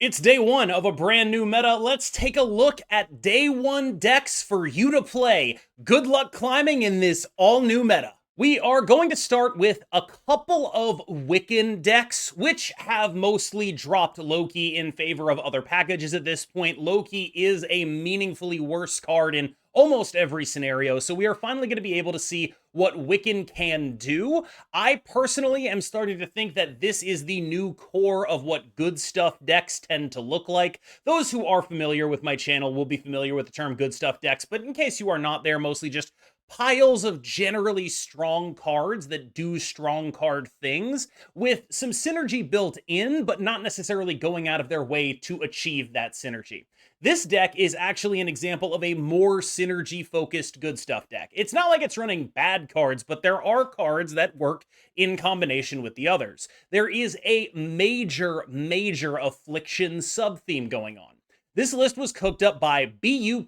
It's day one of a brand new meta. Let's take a look at day one decks for you to play. Good luck climbing in this all new meta. We are going to start with a couple of Wiccan decks, which have mostly dropped Loki in favor of other packages at this point. Loki is a meaningfully worse card in almost every scenario, so we are finally going to be able to see what Wiccan can do. I personally am starting to think that this is the new core of what good stuff decks tend to look like. Those who are familiar with my channel will be familiar with the term good stuff decks, but in case you are not, they're mostly just piles of generally strong cards that do strong card things with some synergy built in, but not necessarily going out of their way to achieve that synergy. This deck is actually an example of a more synergy-focused good stuff deck. It's not like it's running bad cards, but there are cards that work in combination with the others. There is a major affliction sub-theme going on. This list was cooked up by BU++,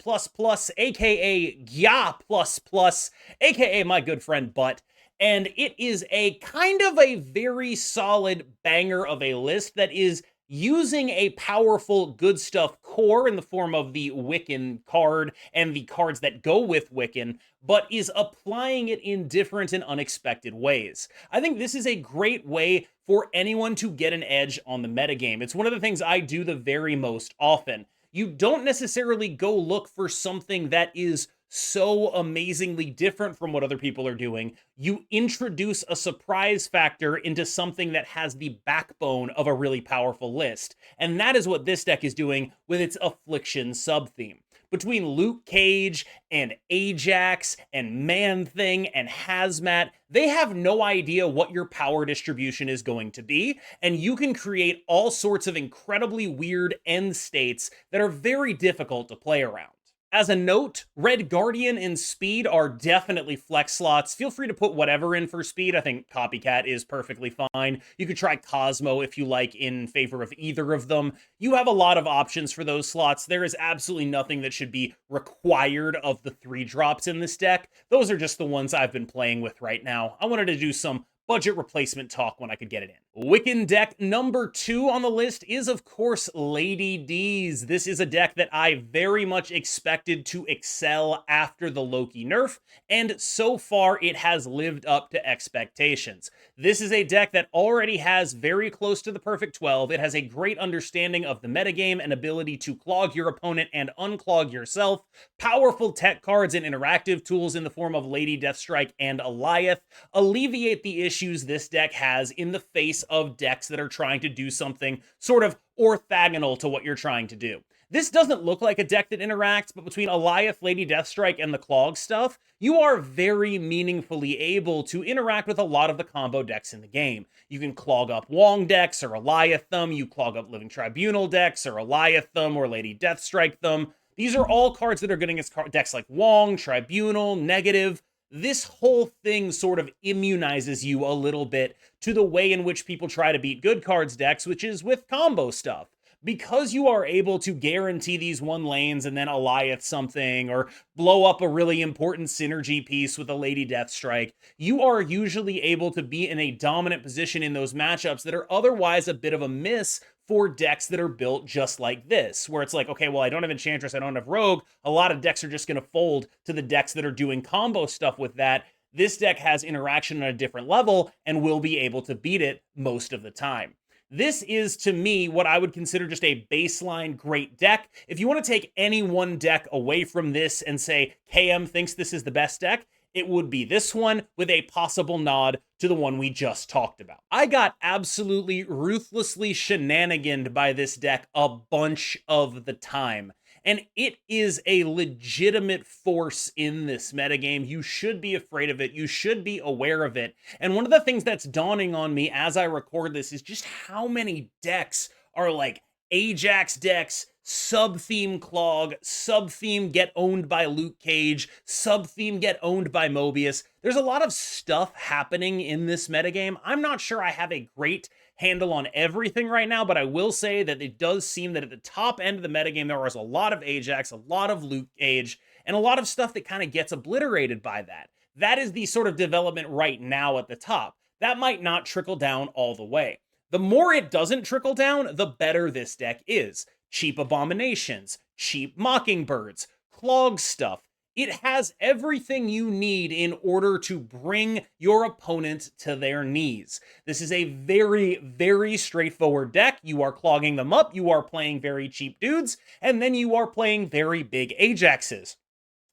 aka Gya++, aka my good friend Butt, and it is a kind of a very solid banger of a list that is using a powerful good stuff core in the form of the Wiccan card and the cards that go with Wiccan, but is applying it in different and unexpected ways. I think this is a great way for anyone to get an edge on the metagame. It's one of the things I do the very most often. You don't necessarily go look for something that is so amazingly different from what other people are doing. You introduce a surprise factor into something that has the backbone of a really powerful list. And that is what this deck is doing with its Affliction sub-theme. Between Luke Cage and Ajax and Man-Thing and Hazmat, they have no idea what your power distribution is going to be, and you can create all sorts of incredibly weird end states that are very difficult to play around. As a note, Red Guardian and Speed are definitely flex slots. Feel free to put whatever in for Speed. I think Copycat is perfectly fine. You could try Cosmo if you like in favor of either of them. You have a lot of options for those slots. There is absolutely nothing that should be required of the 3 drops in this deck. Those are just the ones I've been playing with right now. I wanted to do some budget replacement talk when I could get it in. Wiccan deck number 2 on the list is, of course, Lady Deez. This is a deck that I very much expected to excel after the Loki nerf, and so far it has lived up to expectations. This is a deck that already has very close to the perfect 12. It has a great understanding of the metagame and ability to clog your opponent and unclog yourself, powerful tech cards and interactive tools in the form of Lady Deathstrike and Alioth alleviate the issues this deck has in the face of decks that are trying to do something sort of orthogonal to what you're trying to do. This doesn't look like a deck that interacts, but between Alioth, Lady Deathstrike, and the Clog stuff, you are very meaningfully able to interact with a lot of the combo decks in the game. You can clog up Wong decks or Alioth them, you clog up Living Tribunal decks or Alioth them or Lady Deathstrike them. These are all cards that are good against decks like Wong, Tribunal, Negative. This whole thing sort of immunizes you a little bit to the way in which people try to beat good cards decks, which is with combo stuff. Because you are able to guarantee these 1 lanes and then Alioth something or blow up a really important synergy piece with a Lady Deathstrike, you are usually able to be in a dominant position in those matchups that are otherwise a bit of a miss for decks that are built just like this, where it's like, okay, well, I don't have Enchantress, I don't have Rogue. A lot of decks are just going to fold to the decks that are doing combo stuff with that. This deck has interaction on a different level and will be able to beat it most of the time. This is, to me, what I would consider just a baseline great deck. If you want to take any one deck away from this and say KM thinks this is the best deck, it would be this one with a possible nod to the one we just talked about. I got absolutely ruthlessly shenaniganed by this deck a bunch of the time, and it is a legitimate force in this metagame. You should be afraid of it. You should be aware of it. And one of the things that's dawning on me as I record this is just how many decks are like Ajax decks, sub-theme Clog, sub-theme get owned by Luke Cage, sub-theme get owned by Mobius. There's a lot of stuff happening in this metagame. I'm not sure I have a great handle on everything right now, but I will say that it does seem that at the top end of the metagame, there was a lot of Ajax, a lot of Luke Cage, and a lot of stuff that kind of gets obliterated by that. That is the sort of development right now at the top. That might not trickle down all the way. The more it doesn't trickle down, the better this deck is. Cheap Abominations, cheap Mockingbirds, Clog stuff. It has everything you need in order to bring your opponent to their knees. This is a very, very straightforward deck. You are clogging them up, you are playing very cheap dudes, and then you are playing very big Ajaxes.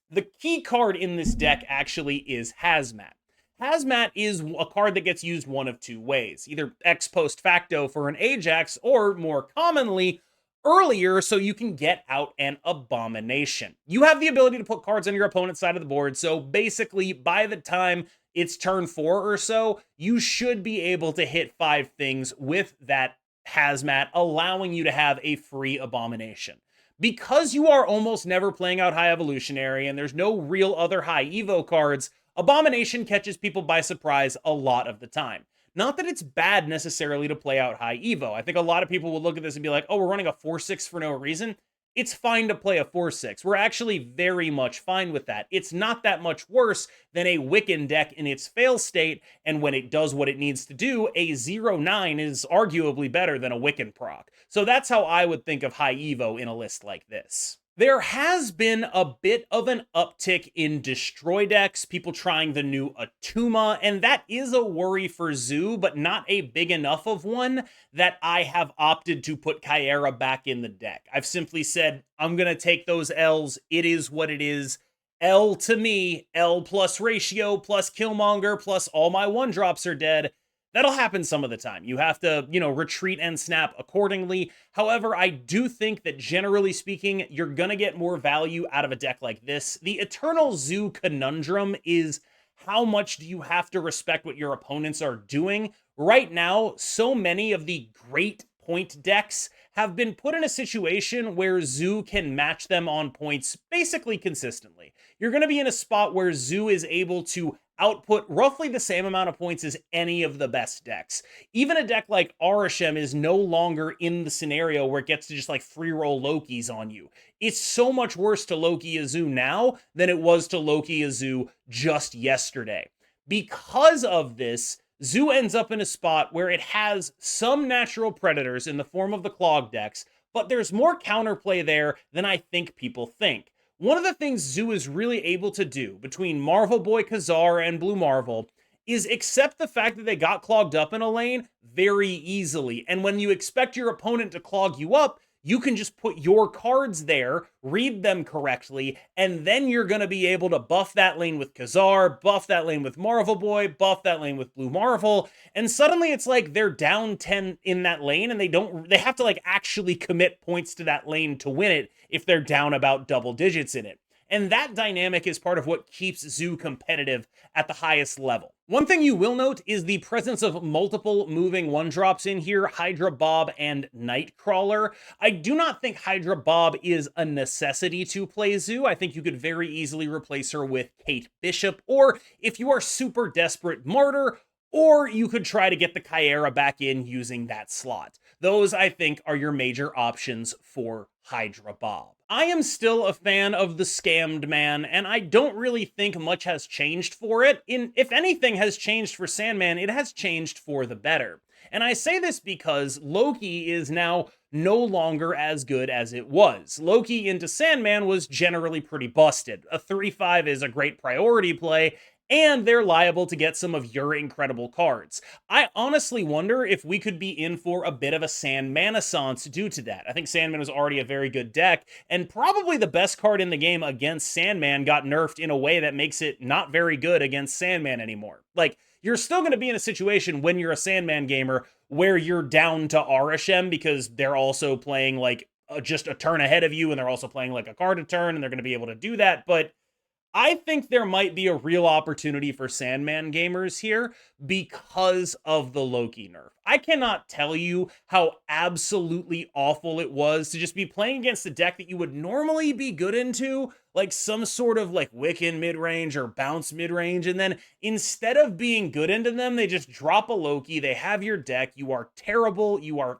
The key card in this deck actually is Hazmat. Hazmat is a card that gets used one of two ways, either ex post facto for an Ajax, or more commonly, earlier so you can get out an Abomination. You have the ability to put cards on your opponent's side of the board, so basically by the time it's turn 4 or so, you should be able to hit 5 things with that Hazmat, allowing you to have a free Abomination. Because you are almost never playing out High Evolutionary and there's no real other High Evo cards, Abomination catches people by surprise a lot of the time. Not that it's bad necessarily to play out High Evo. I think a lot of people will look at this and be like, oh, we're running a 4-6 for no reason. It's fine to play a 4-6. We're actually very much fine with that. It's not that much worse than a Wiccan deck in its fail state, and when it does what it needs to do, a 0-9 is arguably better than a Wiccan proc. So that's how I would think of High Evo in a list like this. There has been a bit of an uptick in destroy decks, people trying the new Attuma, and that is a worry for Zoo, but not a big enough of one that I have opted to put Kyera back in the deck. I've simply said, I'm going to take those L's, it is what it is. L to me, L plus ratio plus Killmonger plus all my 1-drops are dead. That'll happen some of the time. You have to, retreat and snap accordingly. However, I do think that generally speaking, you're going to get more value out of a deck like this. The Eternal Zoo conundrum is how much do you have to respect what your opponents are doing? Right now, so many of the great point decks have been put in a situation where Zoo can match them on points basically consistently. You're going to be in a spot where Zoo is able to output roughly the same amount of points as any of the best decks. Even a deck like Arishem is no longer in the scenario where it gets to just like free roll Lokis on you. It's so much worse to Loki a Zoo now than it was to Loki a Zoo just yesterday. Because of this, Zoo ends up in a spot where it has some natural predators in the form of the Clog decks, but there's more counterplay there than I think people think. One of the things Zoo is really able to do between Marvel Boy Khazar and Blue Marvel is accept the fact that they got clogged up in a lane very easily. And when you expect your opponent to clog you up, you can just put your cards there, read them correctly, and then you're going to be able to buff that lane with Khazar, buff that lane with Marvel Boy, buff that lane with Blue Marvel, and suddenly it's like they're down 10 in that lane and they have to like actually commit points to that lane to win it if they're down about double digits in it. And that dynamic is part of what keeps Zoo competitive at the highest level. One thing you will note is the presence of multiple moving 1-drops in here, Hydra Bob and Nightcrawler. I do not think Hydra Bob is a necessity to play Zoo. I think you could very easily replace her with Kate Bishop, or if you are super desperate, Martyr, or you could try to get the Kyera back in using that slot. Those, I think, are your major options for Hydra Bob. I am still a fan of the Scammed Man, and I don't really think much has changed for it. If anything has changed for Sandman, it has changed for the better. And I say this because Loki is now no longer as good as it was. Loki into Sandman was generally pretty busted. A 3-5 is a great priority play, and they're liable to get some of your incredible cards. I honestly wonder if we could be in for a bit of a Sandman-assance due to that. I think Sandman was already a very good deck, and probably the best card in the game against Sandman got nerfed in a way that makes it not very good against Sandman anymore. Like, you're still going to be in a situation when you're a Sandman gamer where you're down to Arishem because they're also playing like just a turn ahead of you, and they're also playing like a card a turn, and they're going to be able to do that, but I think there might be a real opportunity for Sandman gamers here because of the Loki nerf. I cannot tell you how absolutely awful it was to just be playing against a deck that you would normally be good into, like some sort of like Wiccan mid-range or bounce mid-range, and then instead of being good into them, they just drop a Loki, they have your deck, you are terrible, you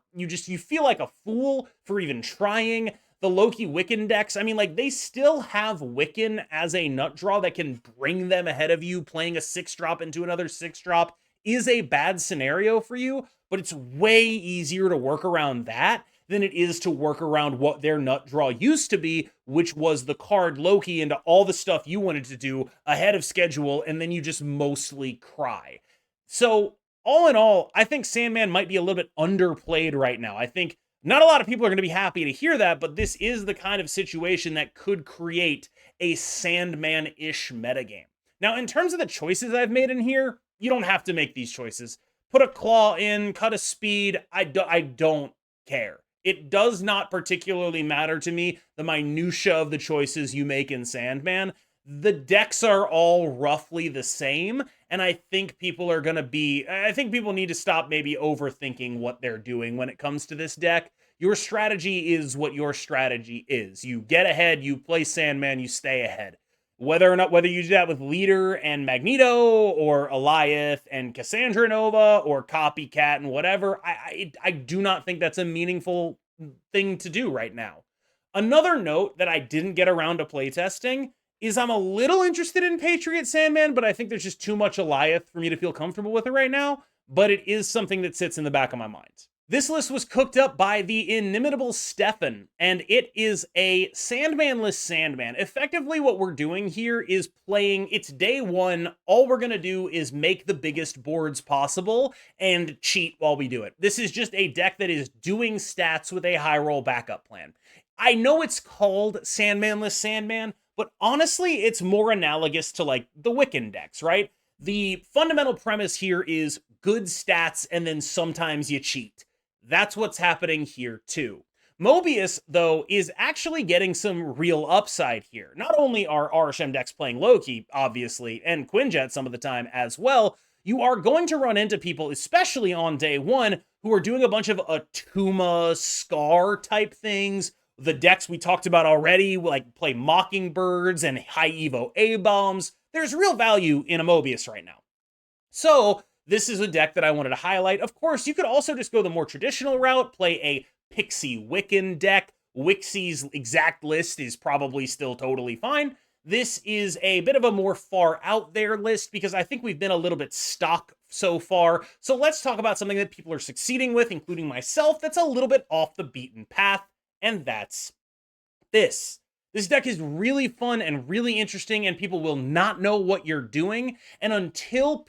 feel like a fool for even trying. The Loki Wiccan decks, I mean, like, they still have Wiccan as a nut draw that can bring them ahead of you. Playing a 6-drop into another 6-drop is a bad scenario for you, but it's way easier to work around that than it is to work around what their nut draw used to be, which was the card Loki into all the stuff you wanted to do ahead of schedule, and then you just mostly cry. So, all in all, I think Sandman might be a little bit underplayed right now. I think not a lot of people are going to be happy to hear that, but this is the kind of situation that could create a Sandman-ish metagame. Now, in terms of the choices I've made in here, you don't have to make these choices. Put a claw in, cut a speed, I don't care. It does not particularly matter to me, the minutia of the choices you make in Sandman. The decks are all roughly the same, and I think people need to stop maybe overthinking what they're doing when it comes to this deck. Your strategy is what your strategy is. You get ahead, you play Sandman, you stay ahead. Whether you do that with Leader and Magneto, or Eliath and Cassandra Nova, or Copycat and whatever, I do not think that's a meaningful thing to do right now. Another note that I didn't get around to playtesting is I'm a little interested in Patriot Sandman, but I think there's just too much Eliath for me to feel comfortable with it right now, but it is something that sits in the back of my mind. This list was cooked up by the inimitable Stefan, and it is a Sandmanless Sandman. Effectively, what we're doing here is it's day one. All we're going to do is make the biggest boards possible and cheat while we do it. This is just a deck that is doing stats with a high roll backup plan. I know it's called Sandmanless Sandman, but honestly, it's more analogous to like the Wiccan decks, right? The fundamental premise here is good stats, and then sometimes you cheat. That's what's happening here too. Mobius, though, is actually getting some real upside here. Not only are Arishem decks playing Loki, obviously, and Quinjet some of the time as well, you are going to run into people, especially on day one, who are doing a bunch of Attuma, Skaar type things. The decks we talked about already, like play Mockingbirds and high Evo A-bombs. There's real value in a Mobius right now. So this is a deck that I wanted to highlight. Of course, you could also just go the more traditional route, play a Pixie Wiccan deck. Wixie's exact list is probably still totally fine. This is a bit of a more far out there list because I think we've been a little bit stuck so far. So let's talk about something that people are succeeding with, including myself, that's a little bit off the beaten path, and that's this. This deck is really fun and really interesting, and people will not know what you're doing. And until,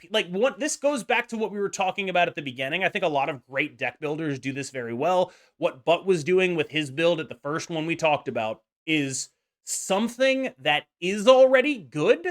this goes back to what we were talking about at the beginning. I think a lot of great deck builders do this very well. What Butt was doing with his build at the first one we talked about is something that is already good,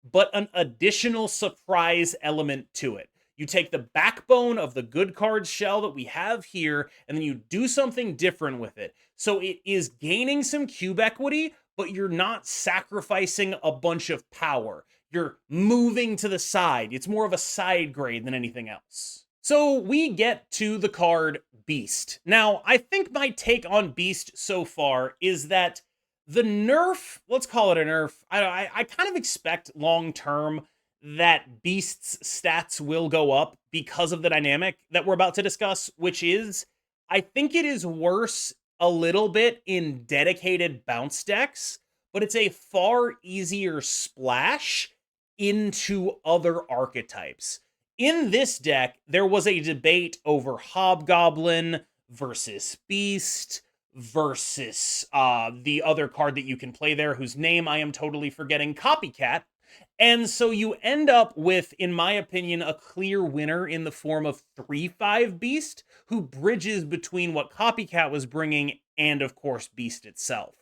but an additional surprise element to it. You take the backbone of the good cards shell that we have here, and then you do something different with it. So it is gaining some cube equity, but you're not sacrificing a bunch of power. You're moving to the side. It's more of a side grade than anything else. So we get to the card Beast. Now, I think my take on Beast so far is that the nerf, let's call it a nerf, I kind of expect long-term that Beast's stats will go up because of the dynamic that we're about to discuss, which is, I think it is worse a little bit in dedicated bounce decks, but it's a far easier splash into other archetypes. In this deck, there was a debate over Hobgoblin versus Beast versus the other card that you can play there, whose name I am totally forgetting, Copycat. And so you end up with, in my opinion, a clear winner in the form of 3/5 Beast, who bridges between what Copycat was bringing and, of course, Beast itself.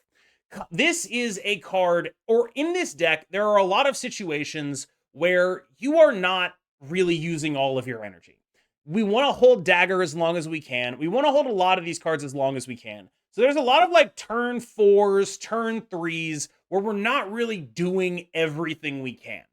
This is a card, or in this deck, there are a lot of situations where you are not really using all of your energy. We want to hold Dagger as long as we can. We want to hold a lot of these cards as long as we can. So there's a lot of like turn 4s, turn 3s, where we're not really doing everything we can.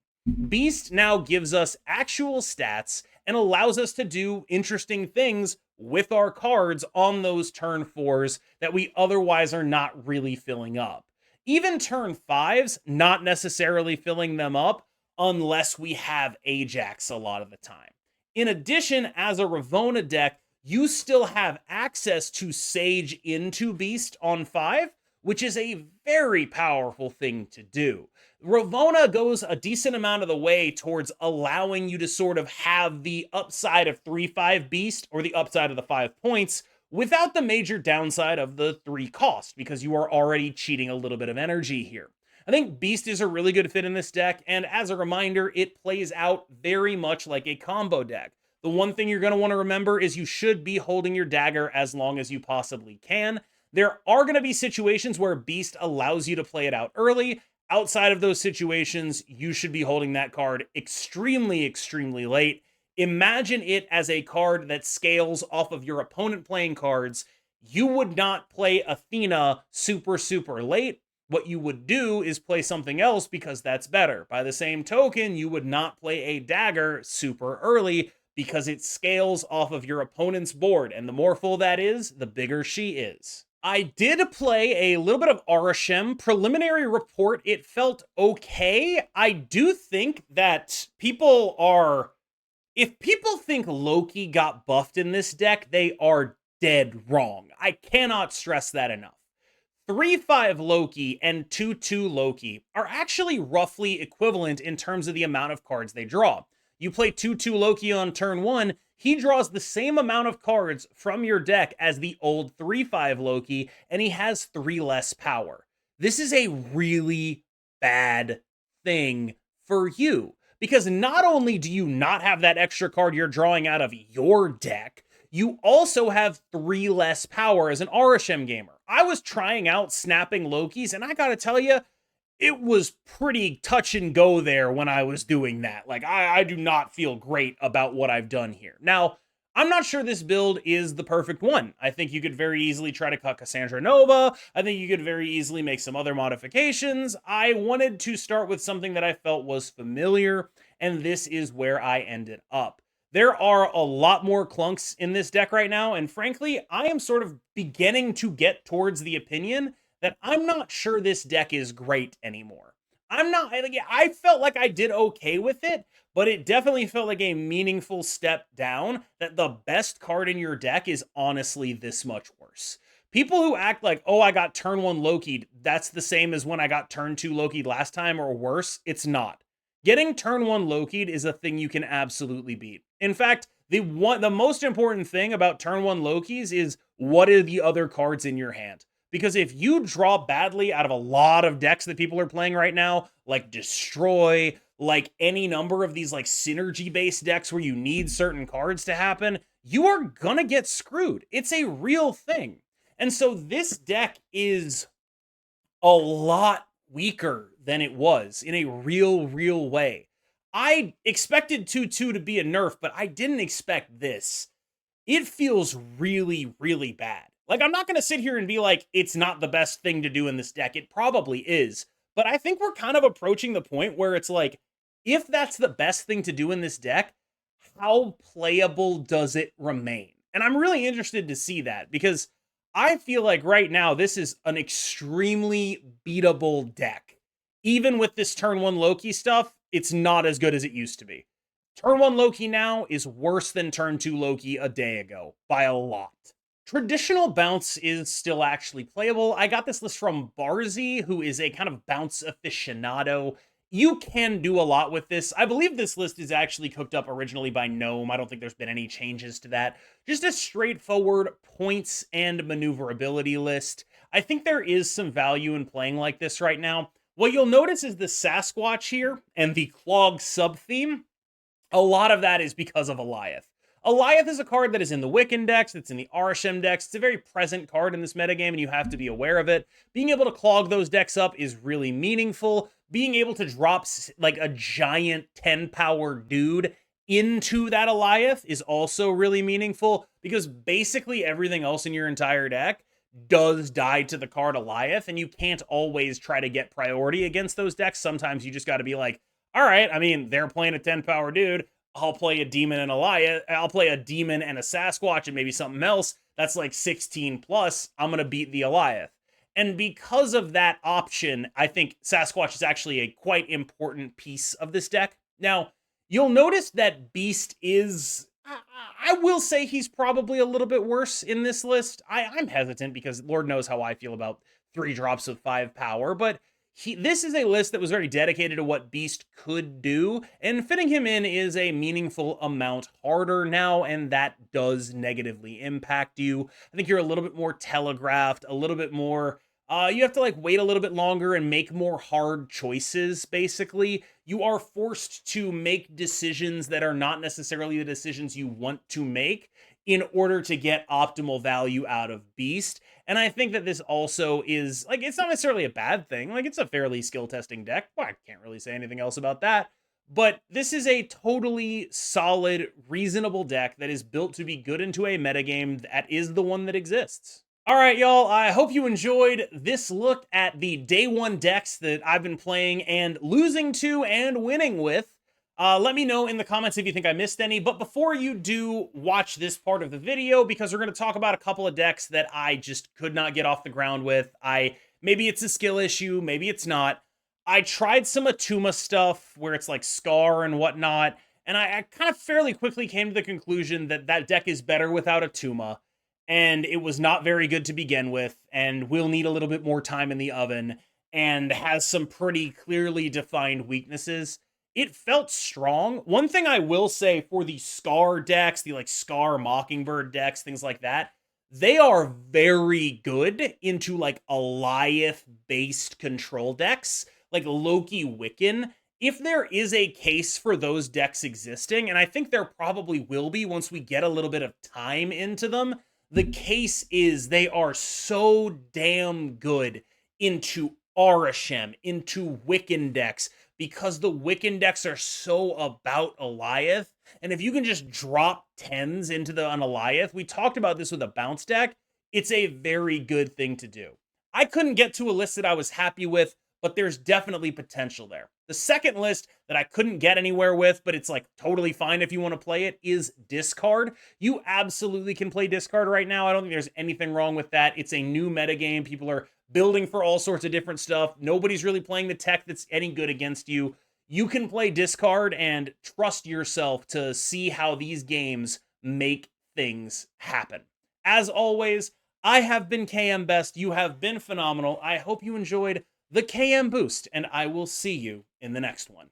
Beast now gives us actual stats and allows us to do interesting things with our cards on those turn 4s that we otherwise are not really filling up. Even turn 5s, not necessarily filling them up unless we have Ajax a lot of the time. In addition, as a Ravonna deck, you still have access to Sage into Beast on 5, which is a very powerful thing to do. Ravona goes a decent amount of the way towards allowing you to sort of have the upside of 3/5 Beast or the upside of the 5 points without the major downside of the 3 cost, because you are already cheating a little bit of energy here. I think Beast is a really good fit in this deck, and as a reminder, it plays out very much like a combo deck. The one thing you're going to want to remember is you should be holding your dagger as long as you possibly can. There are going to be situations where Beast allows you to play it out early. Outside of those situations, you should be holding that card extremely, extremely late. Imagine it as a card that scales off of your opponent playing cards. You would not play Athena super, super late. What you would do is play something else because that's better. By the same token, you would not play a dagger super early because it scales off of your opponent's board, and the more full that is, the bigger she is. I did play a little bit of Arishem. Preliminary report, it felt okay. I do think that if people think Loki got buffed in this deck, they are dead wrong. I cannot stress that enough. 3/5 Loki and 2/2 Loki are actually roughly equivalent in terms of the amount of cards they draw. You play 2/2 Loki on turn 1, he draws the same amount of cards from your deck as the old 3/5 Loki, and he has 3 less power. This is a really bad thing for you, because not only do you not have that extra card you're drawing out of your deck, you also have 3 less power as an Arishem gamer. I was trying out snapping Lokis, and I gotta tell you, it was pretty touch and go there when I was doing that. Like, I do not feel great about what I've done here. Now, I'm not sure this build is the perfect one. I think you could very easily try to cut Cassandra Nova. I think you could very easily make some other modifications. I wanted to start with something that I felt was familiar, and this is where I ended up. There are a lot more clunks in this deck right now, and frankly, I am sort of beginning to get towards the opinion that I'm not sure this deck is great anymore. I felt like I did okay with it, but it definitely felt like a meaningful step down, that the best card in your deck is honestly this much worse. People who act like, oh, I got turn 1 Loki'd, that's the same as when I got turn 2 Loki'd last time or worse, it's not. Getting turn 1 Loki'd is a thing you can absolutely beat. In fact, the most important thing about turn 1 Lokis is, what are the other cards in your hand? Because if you draw badly out of a lot of decks that people are playing right now, like Destroy, like any number of these like synergy-based decks where you need certain cards to happen, you are gonna get screwed. It's a real thing. And so this deck is a lot weaker than it was in a real way. I expected 2/2 to be a nerf, but I didn't expect this. It feels really, really bad. Like, I'm not going to sit here and be like, it's not the best thing to do in this deck. It probably is. But I think we're kind of approaching the point where it's like, if that's the best thing to do in this deck, how playable does it remain? And I'm really interested to see that, because I feel like right now this is an extremely beatable deck. Even with this turn 1 Loki stuff, it's not as good as it used to be. Turn 1 Loki now is worse than turn 2 Loki a day ago, by a lot. Traditional bounce is still actually playable. I got this list from Barzy, who is a kind of bounce aficionado. You can do a lot with this. I believe this list is actually cooked up originally by Gnome. I don't think there's been any changes to that. Just a straightforward points and maneuverability list. I think there is some value in playing like this right now. What you'll notice is the Sasquatch here and the Clog sub-theme. A lot of that is because of Eliath. Eliath is a card that is in the Wiccan decks, it's in the Arishem decks. It's a very present card in this metagame, and you have to be aware of it. Being able to clog those decks up is really meaningful. Being able to drop like a giant 10-power dude into that Eliath is also really meaningful, because basically everything else in your entire deck does die to the card Eliath, and you can't always try to get priority against those decks. Sometimes you just got to be like, all right, I mean, they're playing a 10-power dude. I'll play a demon and Eliath. I'll play a demon and a Sasquatch and maybe something else. That's like 16 plus. I'm going to beat the Eliath. And because of that option, I think Sasquatch is actually a quite important piece of this deck. Now, you'll notice that Beast is, I will say he's probably a little bit worse in this list. I'm hesitant because Lord knows how I feel about 3 drops of 5 power, but this is a list that was very dedicated to what Beast could do, and fitting him in is a meaningful amount harder now, and that does negatively impact you. I think you're a little bit more telegraphed, a little bit more, you have to like wait a little bit longer and make more hard choices, basically. You are forced to make decisions that are not necessarily the decisions you want to make in order to get optimal value out of Beast. And I think that this also is, like, it's not necessarily a bad thing. Like, it's a fairly skill testing deck. Well, I can't really say anything else about that. But this is a totally solid, reasonable deck that is built to be good into a metagame that is the one that exists. All right, y'all, I hope you enjoyed this look at the day one decks that I've been playing and losing to and winning with. Let me know in the comments if you think I missed any, but before you do watch this part of the video, because we're going to talk about a couple of decks that I just could not get off the ground with. Maybe it's a skill issue, maybe it's not. I tried some Attuma stuff where it's like Skaar and whatnot, and I kind of fairly quickly came to the conclusion that that deck is better without Attuma, and it was not very good to begin with, and will need a little bit more time in the oven, and has some pretty clearly defined weaknesses. It felt strong. One thing I will say for the Skaar decks, the like Skaar Mockingbird decks, things like that, they are very good into like Alioth-based control decks, like Loki Wiccan. If there is a case for those decks existing, and I think there probably will be once we get a little bit of time into them, the case is they are so damn good into Arishem, into Wiccan decks, because the Wiccan decks are so about Alioth. And if you can just drop 10s into an Alioth, we talked about this with a bounce deck, it's a very good thing to do. I couldn't get to a list that I was happy with, but there's definitely potential there. The second list that I couldn't get anywhere with, but it's like totally fine if you want to play it, is Discard. You absolutely can play Discard right now. I don't think there's anything wrong with that. It's a new metagame. People are building for all sorts of different stuff. Nobody's really playing the tech that's any good against you. You can play Discard and trust yourself to see how these games make things happen. As always, I have been KM Best. You have been phenomenal. I hope you enjoyed the KM Boost, and I will see you in the next one.